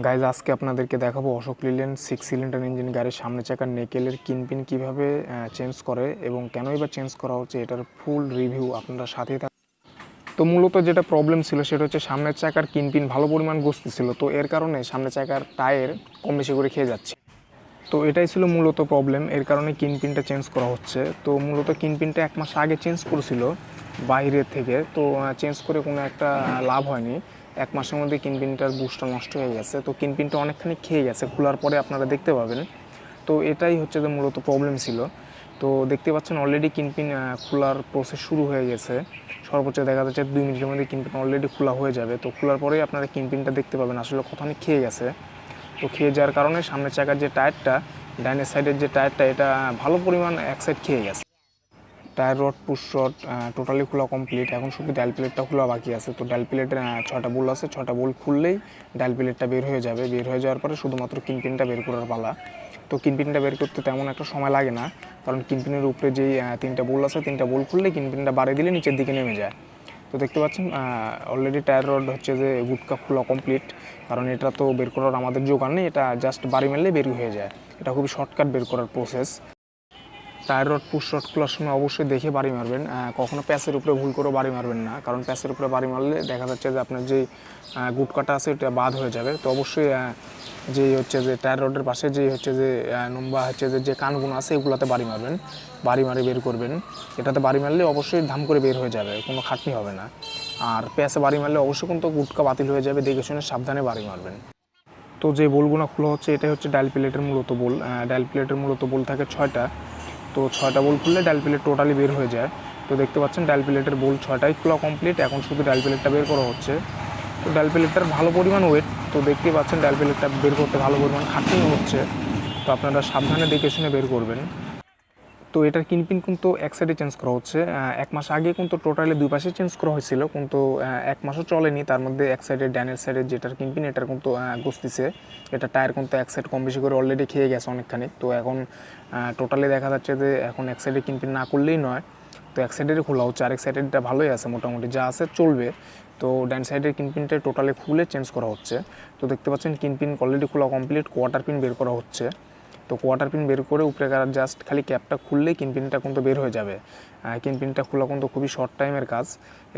Guys আজকে আপনাদেরকে দেখাবো অশোক লিল্যান্ড 6 সিলিন্ডার ইঞ্জিন গাড়ির সামনে চাকার নেকেলের কিনপিন কিভাবে চেঞ্জ করে এবং কেনই বা চেঞ্জ করা হচ্ছে এটার ফুল রিভিউ আপনারা সাথেই থাকুন। তো মূলত যেটা প্রবলেম ছিল সেটা হচ্ছে সামনের চাকার কিনপিন ভালো পরিমাণ গসতেছিল, তো এর কারণে সামনের চাকার টায়ার কম বেশি করে খেয়ে যাচ্ছে। তো এটাই ছিল মূলত প্রবলেম, এর কারণে কিনপিনটা চেঞ্জ করা হচ্ছে। তো মূলত কিনপিনটা 1 মাস আগে চেঞ্জ করেছিল বাইরের থেকে, তো চেঞ্জ করে কোনো একটা লাভ হয়নি। 1 মাসের মধ্যে কিনপিনটার বুশটা নষ্ট হয়ে গেছে, তো কিনপিনটা অনেকখানি খেয়ে গেছে, খোলার পরে আপনারা দেখতে পাবেন। তো এটাই হচ্ছে যে মূলত প্রবলেম ছিল। তো দেখতে পাচ্ছেন অলরেডি কিনপিন খোলার প্রসেস শুরু হয়ে গেছে। সর্বোচ্চ দেখা যাচ্ছে 2 মিনিটের মধ্যে কিনপিন অলরেডি খোলা হয়ে যাবে। তো খোলার পরেই আপনারা কিনপিনটা দেখতে পাবেন আসলে কতখানি খেয়ে গেছে। তো খেয়ে যাওয়ার কারণে সামনের চাকার যে টায়ারটা, ডাইনের সাইডের যে টায়ারটা, এটা ভালো পরিমাণ এক সাইড খেয়ে গেছে। Tyre rod, push rod totally খোলা কমপ্লিট, এখন শুধু ডায়াল প্লেটটা খোলা বাকি আছে। তো ডায়াল প্লেটের 6টা বোল্ট আছে, 6টা বোল্ট খুললেই ডায়াল প্লেটটা বের হয়ে যাবে। বের হয়ে যাওয়ার পরে শুধুমাত্র কিনপিনটা বের করার পালা। তো কিনপিনটা বের করতে তেমন একটা সময় লাগে না, কারণ কিনপিনের উপরে যেই 3টা বোল্ট আছে, 3টা বোল্ট খুললে কিনপিনটা বাড়িয়ে দিলে নিচের দিকে নেমে যায়। তো দেখতে পাচ্ছেন অলরেডি টায়ার রড হচ্ছে যে গুটকা খোলা কমপ্লিট, কারণ এটা তো বের করার আমাদের জোগাড় নেই, এটা জাস্ট বাড়ি মারলে বের হয়ে যায়। এটা খুবই শর্টকাট বের করার process. Tyre rod, push rod খোলার সময় অবশ্যই দেখে বাড়ি মারবেন, কখনো প্যাচের উপরে ভুল করে বাড়ি মারবেন না, কারণ প্যাচের উপরে বাড়ি মারলে দেখা যাচ্ছে যে আপনার যে গুটকাটা আছে এটা বাদ হয়ে যাবে। তো অবশ্যই যে হচ্ছে যে টায়ার রডের পাশে যে হচ্ছে যে লম্বা হচ্ছে যে কানগুলো আছে এগুলোতে বাড়ি মারবেন, বাড়ি মারে বের করবেন। এটাতে বাড়ি মারলে অবশ্যই ধাম করে বের হয়ে যাবে, কোনো খাটনি হবে না। আর প্যাচে বাড়ি মারলে অবশ্যই কিন্তু গুটকা বাতিল হয়ে যাবে, দেখে শুনে সাবধানে বাড়ি মারবেন। তো যে বোলগুলো খোলা হচ্ছে এটাই হচ্ছে ডায়াল প্লেটের মূলত বোল। ডায়াল প্লেটের মূলত বোল থাকে 6টা। তো 6টা বোল্ট খুললে ডায়াল প্লেট টোটালি বের হয়ে যায়। তো দেখতে পাচ্ছেন ডায়াল প্লেটের বোল্ট 6টাই খোলা কমপ্লিট, এখন শুধু ডায়াল প্লেটটা বের করা হচ্ছে। তো ডায়াল প্লেটটার ভালো পরিমাণ ওয়েট, তো দেখতেই পাচ্ছেন ডায়াল প্লেটটা বের করতে ভালো পরিমাণ খাটনিও হচ্ছে। তো আপনারা সাবধানে দেখে শুনে বের করবেন। তো এটার কিনপিন কিন্তু এক সাইডে চেঞ্জ করা হচ্ছে। 1 মাস আগে কিন্তু টোটালি 2 পাশে চেঞ্জ করা হয়েছিল, কিন্তু 1 মাসও চলেনি, তার মধ্যে এক সাইডে ডানের সাইডে যেটার কিনপিন এটার কিন্তু গসতিছে। এটা টায়ার কিন্তু এক সাইড কম বেশি করে অলরেডি খেয়ে গেছে অনেকখানি। তো এখন টোটালি দেখা যাচ্ছে যে এখন এক সাইডে কিনপিন না করলেই নয়। তো এক সাইডেরই খোলা হচ্ছে, আরেক সাইডেরটা ভালোই আছে, মোটামুটি যা আছে চলবে। তো ডান সাইডের কিনপিনটা টোটালি খুলে চেঞ্জ করা হচ্ছে। তো দেখতে পাচ্ছেন কিনপিন অলরেডি খোলা কমপ্লিট, কোয়ার্টার পিন বের করা হচ্ছে। তো কোয়ার্টার পিন বের করে উপরে জাস্ট খালি ক্যাপটা খুললেই কিনপিনটা কিন্তু বের হয়ে যাবে। কিনপিনটা খোলা কিন্তু খুবই শর্ট টাইমের কাজ,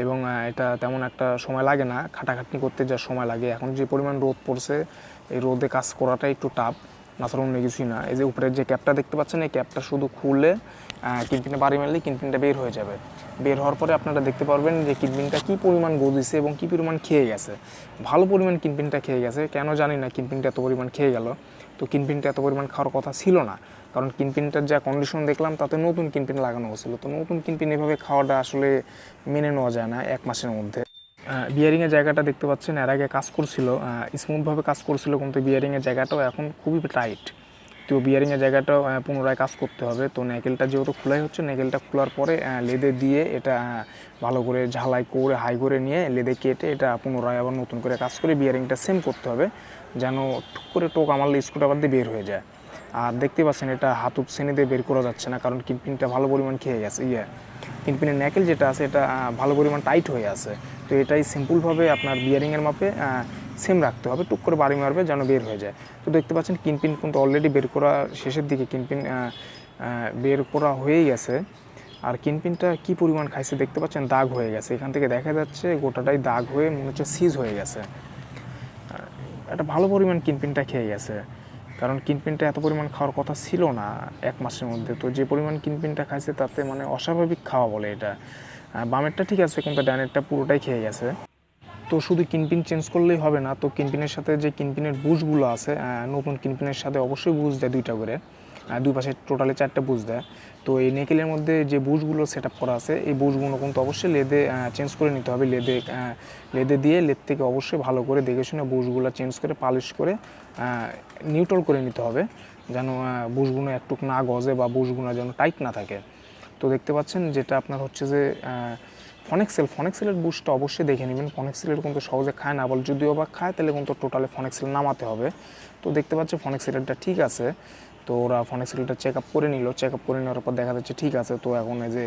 এবং এটা তেমন একটা সময় লাগে না, খাটাখাটনি করতে যা সময় লাগে। এখন যে পরিমাণ রোদ পড়ছে, এই রোদে কাজ করাটা একটু টাফ, নাছাড়া অন্য কিছুই না। এই যে উপরের যে ক্যাপটা দেখতে পাচ্ছেন, এই ক্যাপটা শুধু খুললে কিনপিনে বাড়ি মারলে কিনপিনটা বের হয়ে যাবে। বের হওয়ার পরে আপনারা দেখতে পারবেন যে কিনপিনটা কী পরিমাণ গজিছে এবং কী পরিমাণ খেয়ে গেছে। ভালো পরিমাণ কিনপিনটা খেয়ে গেছে, কেন জানি না কিনপিনটা এত পরিমাণ খেয়ে গেল। তো কিনপিনটা এত পরিমাণ খাওয়ার কথা ছিল না, কারণ কিনপিনটার যা কন্ডিশন দেখলাম তাতে নতুন কিনপিন লাগানো হয়েছিল। তো নতুন কিনপিন এভাবে খাওয়াটা আসলে মেনে নেওয়া যায় না 1 মাসের মধ্যে। বিয়ারিংয়ের জায়গাটা দেখতে পাচ্ছেন এর আগে কাজ করছিল, স্মুথভাবে কাজ করছিল, কিন্তু বিয়ারিংয়ের জায়গাটাও এখন খুবই টাইট। তো বিয়ারিংয়ের জায়গাটাও পুনরায় কাজ করতে হবে। তো নেকেলটা যেহেতু খোলাই হচ্ছে, নেকেলটা খোলার পরে লেদে দিয়ে এটা ভালো করে ঝালাই করে হাই করে নিয়ে লেদে কেটে এটা পুনরায় আবার নতুন করে কাজ করে বিয়ারিংটা সেম করতে হবে, যেন টুক করে টোক মারলে স্ক্রুড্রাইভার দিয়ে বের হয়ে যায়। আর দেখতে পাচ্ছেন এটা হাতুপ শ্রেণী দিয়ে বের করা যাচ্ছে না, কারণ কিনপিনটা ভালো পরিমাণ খেয়ে গেছে। কিনপিনের ন্যাকেল যেটা আছে এটা ভালো পরিমাণ টাইট হয়ে আছে। তো এটাই সিম্পলভাবে আপনার বিয়ারিংয়ের মাপে সেম রাখতে হবে, টুক করে বাড়ি মারবে যেন বের হয়ে যায়। তো দেখতে পাচ্ছেন কিনপিন কিন্তু অলরেডি বের করা শেষের দিকে, কিনপিন বের করা হয়েই গেছে। আর কিনপিনটা কী পরিমাণ খাইছে দেখতে পাচ্ছেন, দাগ হয়ে গেছে, এখান থেকে দেখা যাচ্ছে গোটাটাই দাগ হয়ে মনে হচ্ছে সিজ হয়ে গেছে। একটা ভালো পরিমাণ কিনপিনটা খেয়ে গেছে, কারণ কিনপিনটা এত পরিমাণ খাওয়ার কথা ছিল না 1 মাসের মধ্যে। তো যে পরিমাণ কিনপিনটা খাইছে তাতে মানে অস্বাভাবিক খাওয়া বলে এটা। বামেরটা ঠিক আছে, কিন্তু ডানেরটা পুরোটাই খেয়ে গেছে। তো শুধু কিনপিন চেঞ্জ করলেই হবে না, তো কিনপিনের সাথে যে কিনপিনের বুশগুলো আছে, নতুন কিনপিনের সাথে অবশ্যই বুশ দেয় 2টা করে, 2 পাশে টোটালি 4টা বুশ দেয়। তো এই নেকেলের মধ্যে যে বুশগুলো সেট আপ করা আছে, এই বুশগুলো কিন্তু অবশ্যই লেদে চেঞ্জ করে নিতে হবে। লেদে দিয়ে লেদ থেকে অবশ্যই ভালো করে দেখে শুনে বুশগুলো চেঞ্জ করে পালিশ করে নিউট্রাল করে নিতে হবে, যেন বুশগুলো একটুক না গজে বা বুশগুলো যেন টাইট না থাকে। তো দেখতে পাচ্ছেন যেটা আপনার হচ্ছে যে ফনেক্সেলের বুশটা অবশ্যই দেখে নেবেন। ফনেক্সেলের কিন্তু সহজে খায় না, বল যদিও বা খায় তাহলে কিন্তু টোটালি ফনেক্সেল নামাতে হবে। তো দেখতে পাচ্ছি ফনেক্সেলটা ঠিক আছে। তো ওরা ফনেক্সেলটা চেক আপ করে নিল, চেক আপ করে নেওয়ার পর দেখা যাচ্ছে ঠিক আছে। তো এখন এই যে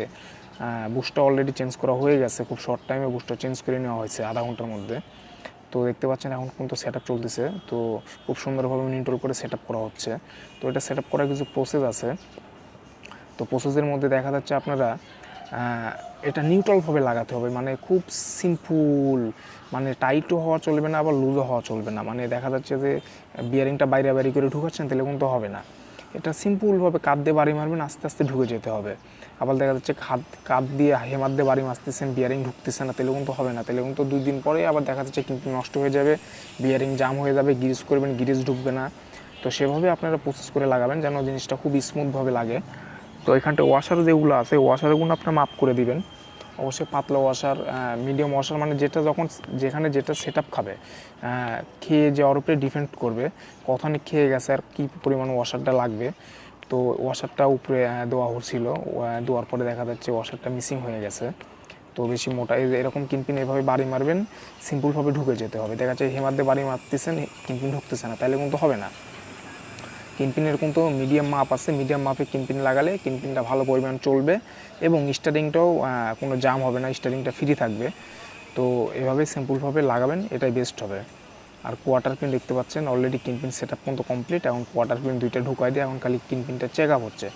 বুশটা অলরেডি চেঞ্জ করা হয়ে গেছে, খুব শর্ট টাইমে বুশটা চেঞ্জ করে নেওয়া হয়েছে, আধা ঘন্টার মধ্যে। তো দেখতে পাচ্ছেন এখন কিন্তু সেট আপ চলতেছে, তো খুব সুন্দরভাবে নিউট্রাল করে সেট আপ করা হচ্ছে। তো এটা সেট আপ করার কিছু প্রসেস আছে। তো প্রসেসের মধ্যে দেখা যাচ্ছে আপনারা এটা নিউট্রালভাবে লাগাতে হবে, মানে খুব সিম্পল, মানে টাইটও হওয়া চলবে না আবার লুজও হওয়া চলবে না। মানে দেখা যাচ্ছে যে বিয়ারিংটা বাইরে বাইরে করে ঢুকাচ্ছেন, তাহলে কিন্তু হবে না। এটা সিম্পলভাবে কাঠ দিয়ে বাড়ি মারবেন, আস্তে আস্তে ঢুকে যেতে হবে। আবার দেখা যাচ্ছে কাঠ দিয়ে হেমার দিয়ে বাড়ি মারতেছেন, বিয়ারিং ঢুকতেছে না, তাহলে কিন্তু হবে না। তাহলে কিন্তু 2 দিন পরে আবার দেখা যাচ্ছে কিন্তু নষ্ট হয়ে যাবে, বিয়ারিং জাম হয়ে যাবে, গিরিজ করবেন গিরিজ ঢুকবে না। তো সেভাবে আপনারা প্রসেস করে লাগাবেন যেন জিনিসটা খুব স্মুথভাবে লাগে। তো এখানটা ওয়াশার যেগুলো আছে ওয়াশারগুলো আপনার মাপ করে দিবেন। অবশ্যই পাতলা ওয়াশার, মিডিয়াম ওয়াশার, মানে যেটা যখন যেখানে যেটা সেট আপ খাবে, খেয়ে যাওয়ার উপরে ডিপেন্ড করবে কতখানি খেয়ে গেছে আর কী পরিমাণ ওয়াশারটা লাগবে। তো ওয়াশারটা উপরে দেওয়া হচ্ছিল, দেওয়ার পরে দেখা যাচ্ছে ওয়াশারটা মিসিং হয়ে গেছে। তো বেশি মোটা এরকম কিনপিন এভাবে বাড়ি মারবেন, সিম্পলভাবে ঢুকে যেতে হবে। দেখা যাচ্ছে হেমার দিয়ে বাড়ি মারতেছেন, কিনপিন ঢুকতেছে না, তাহলে কিন্তু হবে না। কিনপিনের কিন্তু মিডিয়াম মাপ আছে, মিডিয়াম মাপে কিনপিন লাগালে কিনপিনটা ভালো পরিমাণ চলবে এবং স্টারিংটাও কোনো জাম হবে না, স্টারিংটা ফ্রি থাকবে। তো এভাবে সিম্পলভাবে লাগাবেন, এটাই বেস্ট হবে। আর কোয়ার্টার পিন দেখতে পাচ্ছেন অলরেডি কিনপিন সেট আপ কিন্তু কমপ্লিট। এখন কোয়ার্টার পিন 2টা ঢুকাই দিয়ে এখন খালি কিনপিনটা চেক আপ হচ্ছে।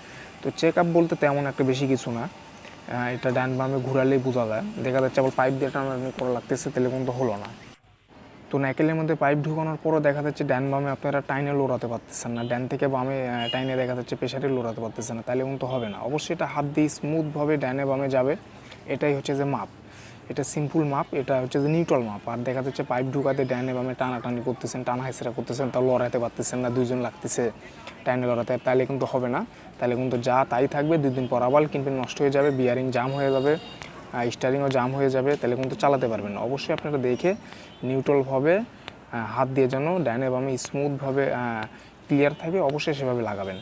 তো চেক আপ বলতে তেমন একটা বেশি কিছু না, এটা ডান বামে ঘুরালেই বোঝা যায়। দেখা যাচ্ছে আবার পাইপ দিয়ে টানাটানি করা লাগতেছে, তাহলে কিন্তু হলো না। তো নাইকেলের মধ্যে পাইপ ঢুকানোর পরও দেখা যাচ্ছে ডান বামে আপনারা টাইনে লোড়াতে পারতেছেন না, ডান থেকে বামে টাইনে দেখা যাচ্ছে প্রেশারে লোড়াতে পারতেছেন না, তাহলে কিন্তু হবে না। অবশ্যই এটা হাত দিয়ে স্মুথভাবে ডানে বামে যাবে, এটাই হচ্ছে যে মাপ। এটা সিম্পল মাপ, এটা হচ্ছে যে নিউট্রাল মাপ। আর দেখা যাচ্ছে পাইপ ঢুকাতে ডানে বামে টানাটানি করতেছেন, টানা হেঁচড়া করতেছেন, তা লড়াইতে পারতেছেন না, 2 জন লাগতেছে টাইনে লড়াতে, তাহলে কিন্তু হবে না। তাহলে কিন্তু যা তাই থাকবে, 2 দিন পর আবার কিন্তু নষ্ট হয়ে যাবে, বিয়ারিং জাম হয়ে যাবে, স্টারিংও জাম হয়ে যাবে, তাহলে কিন্তু চালাতে পারবেন না। অবশ্যই আপনারা দেখে নিউট্রালভাবে হাত দিয়ে যেন ডাইনে বামে স্মুথভাবে ক্লিয়ার থাকে, অবশ্যই সেভাবে লাগাবেন।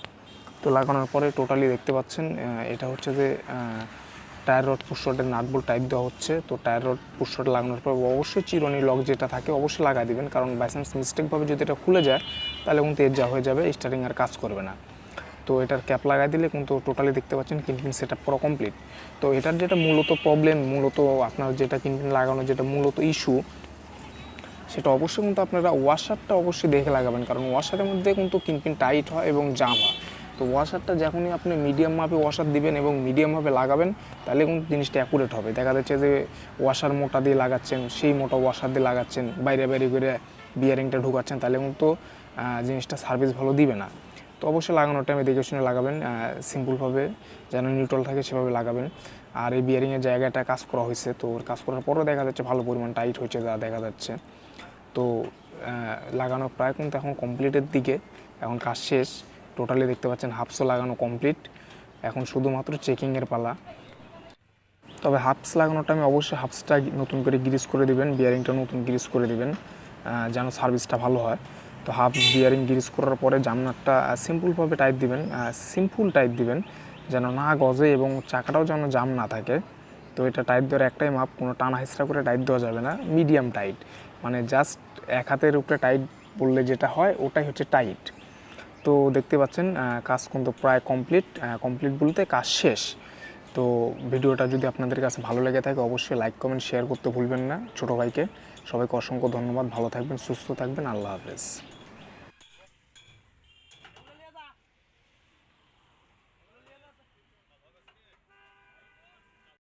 তো লাগানোর পরে টোটালি দেখতে পাচ্ছেন এটা হচ্ছে যে টায়ার রড পুশরটের নাট বোল্ট টাইপ দেওয়া হচ্ছে। তো টায়ার রড পুশরট লাগানোর পর অবশ্যই চিরুনি লক যেটা থাকে অবশ্যই লাগাই দিবেন, কারণ বাইচান্স মিস্টেকভাবে যদি এটা খুলে যায় তাহলে কিন্তু এর যা হয়ে যাবে, স্টারিং আর কাজ করবে না। তো এটার ক্যাপ লাগাই দিলে কিন্তু টোটালি দেখতে পাচ্ছেন কিনপিন সেট আপ করা কমপ্লিট। তো এটার যেটা মূলত প্রবলেম, মূলত আপনার যেটা কিনপিন লাগানো যেটা মূলত ইস্যু, সেটা অবশ্যই কিন্তু আপনারা ওয়াশারটা অবশ্যই দেখে লাগাবেন, কারণ ওয়াশারের মধ্যে কিন্তু কিনপিন টাইট হয় এবং জাম হয়। তো ওয়াশারটা যখনই আপনি মিডিয়াম মাপে ওয়াশার দিবেন এবং মিডিয়ামভাবে লাগাবেন, তাহলে কিন্তু জিনিসটা অ্যাকুরেট হবে। দেখা যাচ্ছে যে ওয়াশার মোটা দিয়ে লাগাচ্ছেন, সেই মোটা ওয়াশার দিয়ে লাগাচ্ছেন, বাইরে বাইরে করে বিয়ারিংটা ঢুকাচ্ছেন, তাহলে কিন্তু জিনিসটা সার্ভিস ভালো দিবে না। তো অবশ্যই লাগানোর টাইমে দেখে শুনে লাগাবেন, সিম্পলভাবে যেন নিউট্রাল থাকে সেভাবে লাগাবেন। আর এই বিয়ারিংয়ের জায়গাটা কাজ করা হয়েছে, তো ওর কাজ করার পরও দেখা যাচ্ছে ভালো পরিমাণ টাইট হয়েছে যা দেখা যাচ্ছে। তো লাগানো প্রায় কিন্তু এখন কমপ্লিটের দিকে, এখন কাজ শেষ। টোটালি দেখতে পাচ্ছেন হাফসও লাগানো কমপ্লিট, এখন শুধুমাত্র চেকিংয়ের পালা। তবে হাফস লাগানোর টাইমে অবশ্যই হাফসটা নতুন করে গ্রিজ করে দিবেন, বিয়ারিংটা নতুন গ্রিজ করে দিবেন যেন সার্ভিসটা ভালো হয়। তো হাফ বিয়ারিং গ্রিজ করার পরে জামনাটটা সিম্পলভাবে টাইট দিবেন, সিম্পল টাইট দিবেন যেন না গজে এবং চাকাটাও যেন জাম না থাকে। তো এটা টাইট দেওয়ার একটাই মাপ, কোনো টানা হেঁচড়া করে টাইট দেওয়া যাবে না, মিডিয়াম টাইট, মানে জাস্ট এক হাতের উপরে টাইট বললে যেটা হয় ওটাই হচ্ছে টাইট। তো দেখতে পাচ্ছেন কাজ কিন্তু প্রায় কমপ্লিট বলতে কাজ শেষ। তো ভিডিওটা যদি আপনাদের কাছে ভালো লেগে থাকে অবশ্যই লাইক কমেন্ট শেয়ার করতে ভুলবেন না ছোটো ভাইকে। সবাইকে অসংখ্য ধন্যবাদ, ভালো থাকবেন, সুস্থ থাকবেন, আল্লাহ হাফেজ।